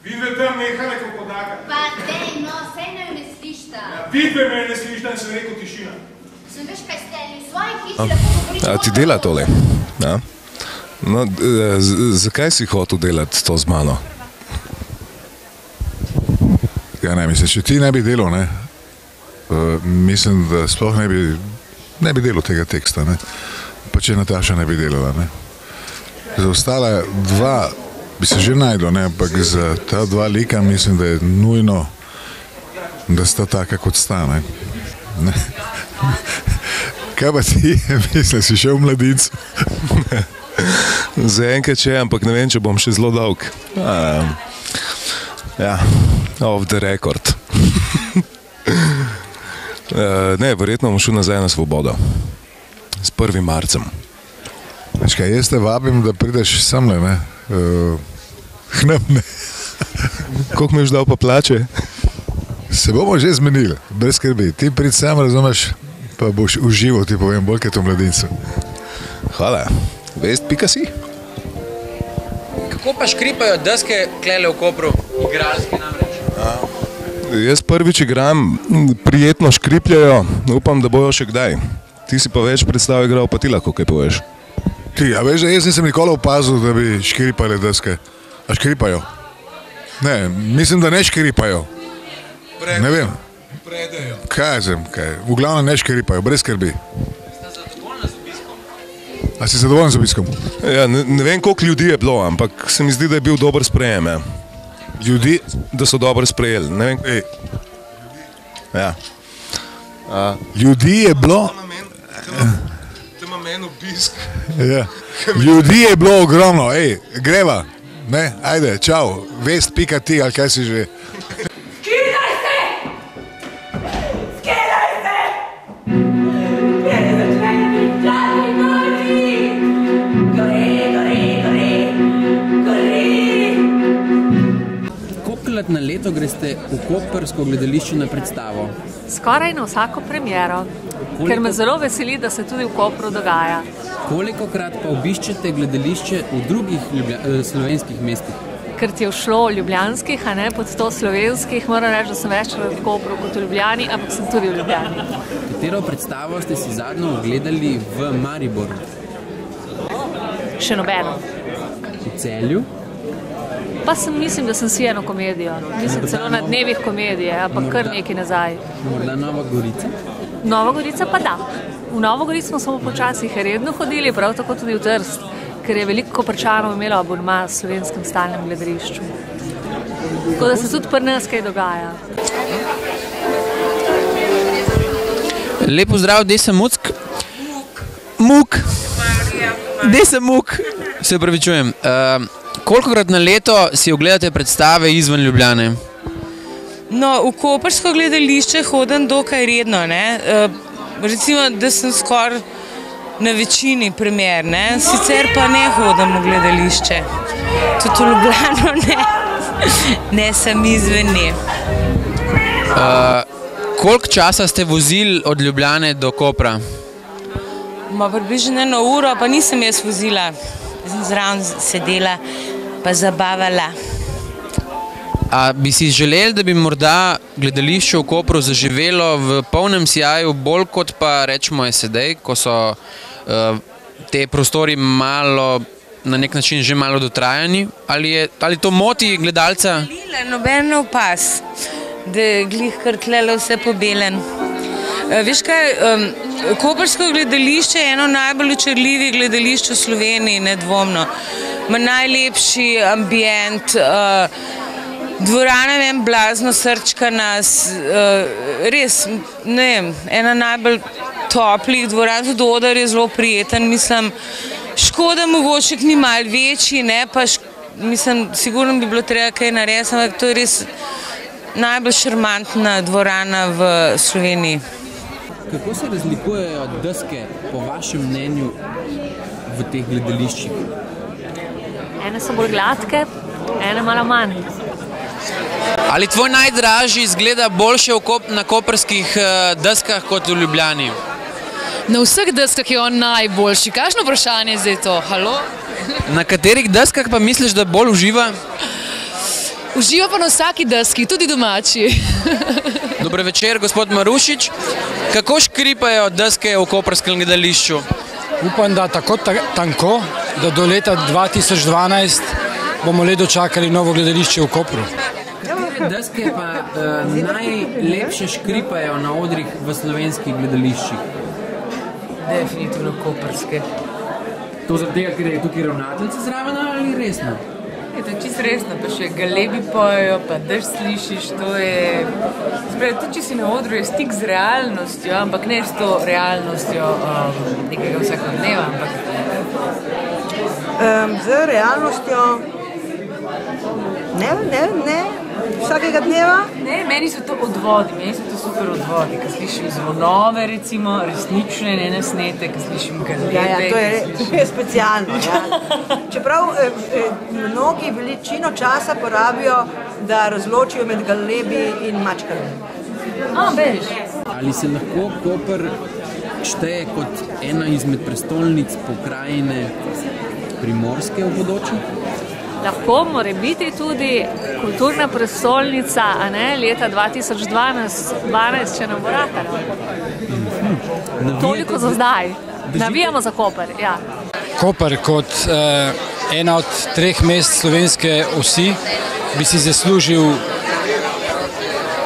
Vidve tam nehale kako podaka. Pa dej, no, sej ne ne slišta. Vidve me ne slišta in sem rekel tišina. Sem veš, kaj ste, v svoji hiši lahko govorimo. A ti dela tole? Ja. No, zakaj si hotel delati to z mano? Ja, ne, mislim, če ti ne bi delal, ne, mislim, da sploh ne bi delal tega teksta, ne, pa če Nataša ne bi delala, ne. Za ostala dva bi se že najdlo, ne, ampak za ta dva lika mislim, da je nujno, da sta taka kot sta, ne. Kaj pa ti, mislim, si še v Mladincu? Zaenkrat še, ampak ne vem, če bom še zelo dolg. Ja, off the record. Ne, verjetno bom šel nazaj na svobodo. S 1. marcem. Veš kaj, jaz te vabim, da prideš samle, ne? K nam, ne? Koliko mi boš dal pa plače? Se bomo že zmenili, brez skrbi. Ti prid sam, razumeš, pa boš užival, ti povem, bolj kot v Mladincu. Hvala. Vest.si. Kako pa škripajo deske klele v Kopru? Igralski namreč. Jaz prvič igram, prijetno škripljajo, upam, da bojo še kdaj. Ti si pa več predstav igral, pa ti lahko kaj poveš. Ti, a veš, da jaz nisem nikoli opazil, da bi škripali deske. A škripajo? Ne, mislim, da ne škripajo. Ne vem. Predajo. Kaj sem, kaj? V glavnem ne škripajo, brez skrbi. Ste zadovoljni z obiskom? A si zadovoljen z obiskom? Ja, ne vem, koliko ljudi je bilo, ampak se mi zdi, da je bil dober sprejem. Ja. Ljudi? Da so dobro sprejeli, ne vem. Ej. Ja. Ljudi je bilo... To ima meni obisk. Ja. Ljudi je bilo ogromno, ej, greva, ne, ajde, čau, vest.ti, ali kaj si že. Skidaj se! Skidaj se! Prede začnejo pičati noči! Gori, gori, gori, gori! Kolikokrat na leto greste v koprsko gledališče na predstavo? Skoraj na vsako premiero, ker me zelo veseli, da se tudi v Kopru dogaja. Kolikokrat pa obiščete gledališče v drugih slovenskih mestih? Ker ti je všlo v ljubljanskih, a ne pod to slovenskih, moram reči, da sem večkrat v Kopru kot v Ljubljani, ampak sem tudi v Ljubljani. Katero predstavo ste si zadnjo ogledali v Mariboru? Še nobeno. V Celju? Pa mislim, da sem si eno komedijo. Mislim celo na dnevih komedije, ampak kar nekaj nazaj. Morda Nova Gorica? Nova Gorica pa da. V Novo Gorico smo samo počasih redno hodili, prav tako tudi v Trst, ker je veliko Koprčanov imelo abonma v slovenskem stalnem gledališču. Tako da se tudi pri nas kaj dogaja. Lep pozdrav, Desa Muck. Muk. Desa Muk. Se opravičujem. Kolikokrat na leto si ogledate predstave izven Ljubljane? No, v koprsko gledališče hodim dokaj redno, ne. Recimo, da sem skoraj na večini premier, ne. Sicer pa ne hodim v gledališče. Tudi v Ljubljano ne. Ne, sem izven nje. Koliko časa ste vozili od Ljubljane do Kopra? Ma približno 1 uro, pa nisem jaz vozila. Sem zraven sedela pa zabavala. A bi si želeli, da bi morda gledališče v Kopru zaživelo v polnem sijaju bolj kot pa rečemo je sedaj, ko so te prostori malo, na nek način že malo dotrajani? Ali to moti gledalca? Noben ne opaz, da je glih kar tlele vse pobelen. Veš kaj, koprsko gledališče je eno najbolj očarljivih gledališč v Sloveniji, nedvomno. Ima najlepši ambient, dvorana je blazno srčkana, res, ne vem, ena najbolj toplih dvoran, tudi oder je zelo prijeten, mislim, škoda mogoče ni malo večji, ne, pa mislim, sigurno bi bilo treba kaj narediti, ampak to je res najbolj šarmantna dvorana v Sloveniji. Kako se razlikujejo deske, po vašem mnenju, v teh gledališčih? Ene so bolj gladke, ene malo manj. Ali tvoj najdražji izgleda boljše na koprskih deskah kot v Ljubljani? Na vseh deskah je on najboljši. Kakšno vprašanje je zdaj to? Halo? Na katerih deskah pa misliš, da bolj uživa? Uživa pa na vsaki deski, tudi domači. Dober večer, gospod Marušič. Kako škripajo deske v koprskem gledališču? Upam, da tako tanko, da do leta 2012 bomo le dočakali novo gledališče v Kopru. Katere deske pa najlepše škripajo na odrih v slovenskih gledališčih? Definitivno koprske. To zaradi tega, ker je tukaj ravnateljica zraven ali resno? To je čisto resno, pa še galebi pojejo, pa dež slišiš, to je... Spravi, tudi če si na odru, je stik z realnostjo, ampak ne s to realnostjo nekega vsakodneva, ampak... Z realnostjo... Ne, vsakega dneva? Ne, meni so to odvodi, meni so to super odvodi, ko slišim zvonove, recimo, resnične, ne nasnete, ko slišim galebe. Ja, to je specialno, ja. Čeprav mnogi veličino časa porabijo, da razločijo med galebi in mačkami. Veš. Ali se lahko Koper šteje kot ena izmed prestolnic pokrajine Primorske v bodoči? Lahko mora biti tudi kulturna prestolnica, a ne, leta 2012, če nam bo ratalo. Toliko za zdaj. Navijamo za Koper, ja. Koper kot ena od 3 mest slovenske osi bi si zaslužil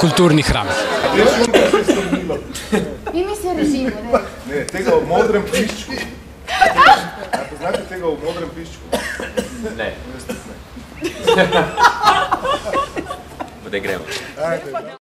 kulturni hram. Mi se režimo, ne? Ne, tega v modrem pliščku.